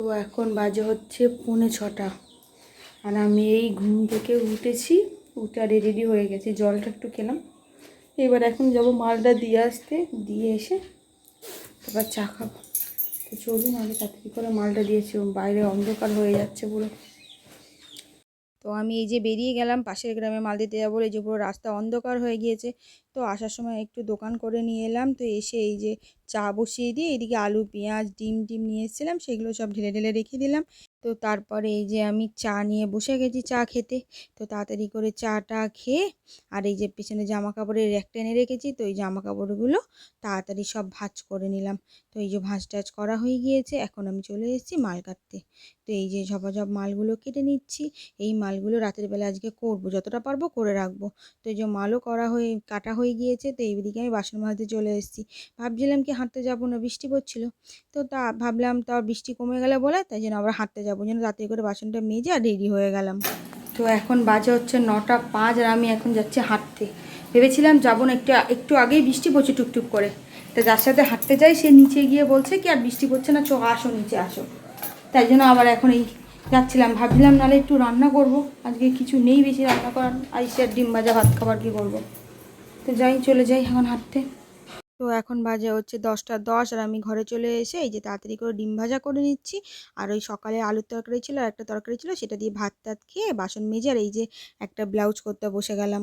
তো এখন বাজে হচ্ছে 6:45 আর আমি এই ঘুম থেকে উঠেছি, উঠে আর রেডি হয়ে গেছি, জলটা একটু খেলাম। এবার এখন যাব মালটা দিয়ে আসতে, দিয়ে এসে তারপর চা খাবো। তো চলুন আগে তাড়াতাড়ি করে মালটা দিয়েছি, বাইরে অন্ধকার হয়ে যাচ্ছে পুরো। তো আমি এই যে বেরিয়ে গেলাম, পাশের গ্রামে মাল দিতে যাবো, এই যে পুরো রাস্তা অন্ধকার হয়ে গিয়েছে। তো আসার সময় একটু দোকান করে নিয়ে এলাম, তো এসে এই যে চা বসিয়ে দিয়ে এদিকে আলু পেঁয়াজ ডিম নিয়ে এসেছিলাম, সেগুলো সব ঢেলে ঢেলে রেখে দিলাম। তো তারপরে এই যে আমি চা নিয়ে বসে গেছি চা খেতে। তো তাড়াতাড়ি করে চাটা খেয়ে আর এই যে পেছনে জামা কাপড়ের র্যাক টেনে রেখেছি, তো এই জামা কাপড়গুলো তাড়াতাড়ি সব ভাঁজ করে নিলাম। তো এই যে ভাঁজ টাজ করা হয়ে গিয়েছে, এখন আমি চলে এসেছি মাল কাটতে। তো এই যে ঝপাঝপ মালগুলো কেটে নিচ্ছি। এই মালগুলো রাতের বেলা আজকে করব, যতটা পারবো করে রাখবো। তো এই যে মালও কাটা হয়ে গিয়েছে। তো এইদিকে আমি বাসন মাজতে চলে এসেছি। ভাবছিলাম কি হাঁটতে যাবো না, বৃষ্টি পড়ছিল। তো তা ভাবলাম তাও বৃষ্টি কমে গেলে বলে, তাই জন্য আবার হাঁটতে যাবো, যেন রাতে করে বাসনটা মেজে আর রেডি হয়ে গেলাম। তো এখন বাজে হচ্ছে 9:05 আর আমি এখন যাচ্ছি হাঁটতে। ভেবেছিলাম যাবো না, একটু আগেই বৃষ্টি পড়ছে টুকটুক করে। তো যার সাথে হাঁটতে যাই সে নিচে গিয়ে বলছে কি আর বৃষ্টি পড়ছে না, আসো নিচে আসো। তাই জন্য আবার এখন এই যাচ্ছিলাম, ভাবছিলাম নাহলে একটু রান্না করব, আজকে কিছু নেই বেশি রান্না করার, আইসে আর ডিম ভাজা ভাত খাবার কি করব। তো চলে যাই এখন হাঁটতে। তো এখন বাজে হচ্ছে 10:10 আর আমি ঘরে চলে এসে এই যে তাড়াতাড়ি করে ডিম ভাজা করে নিচ্ছি। আর ওই সকালে আলুর তরকারি ছিল আর একটা তরকারি ছিল, সেটা দিয়ে ভাত টাত খেয়ে বাসন মেজে আর এই যে একটা ব্লাউজ করতে বসে গেলাম।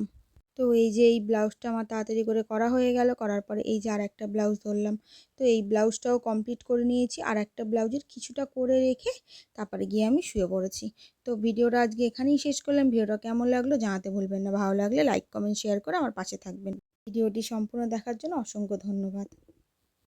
তো এই যে এই ব্লাউজটা আমার তাড়াতাড়ি করে করা হয়ে গেল, করার পরে এই যে আর একটা ব্লাউজ ধরলাম। তো এই ব্লাউজটাও কমপ্লিট করে নিয়েছি, আর একটা ব্লাউজের কিছুটা করে রেখে তারপরে গিয়ে আমি শুয়ে পড়েছি। তো ভিডিওটা আজকে এখানেই শেষ করলাম। ভিডিওটা কেমন লাগলো জানাতে ভুলবেন না, ভালো লাগলে লাইক কমেন্ট শেয়ার করে আমার পাশে থাকবেন। ভিডিওটি সম্পূর্ণ দেখার জন্য অসংখ্য ধন্যবাদ।